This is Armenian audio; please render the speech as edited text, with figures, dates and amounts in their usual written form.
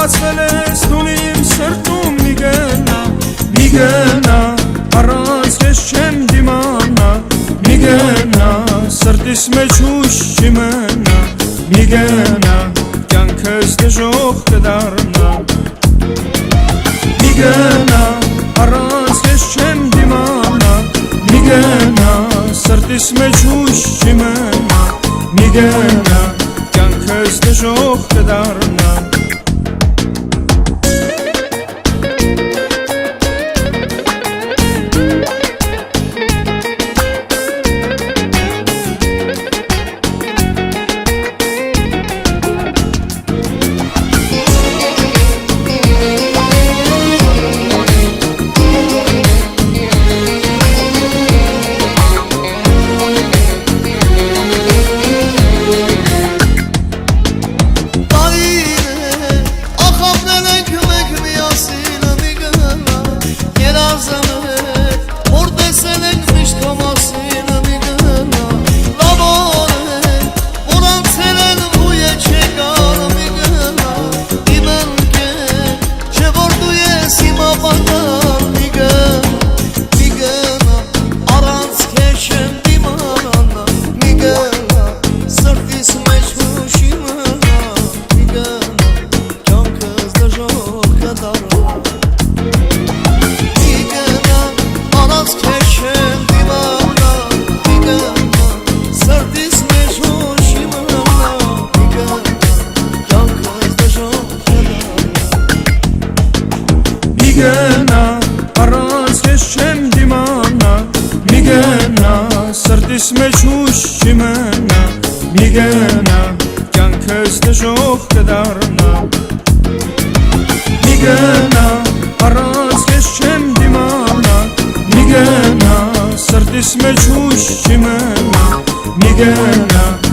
լավացվել ես տունիմ սրտում մի գնա առանց ես չեմ դիմանա մի գնա սրտիս մեջ ուշ չի մնա մի գնա կյանքս դժոխք կդառնա մի գնա առանց ես չեմ դիմանա մի գնա սրտիս մեջ ուշ չի մնա մի գնա կյանքս դժոխք կդառնա Միգնա առանց ես չեմ դիմանա միգնա սրտիս մեջ ուշ չի մնա միգնա կյանքս դժոխք կդառնա միգնա առանց ես չեմ դիմանա միգնա սրտիս մեջ ուշ չի մնա միգնա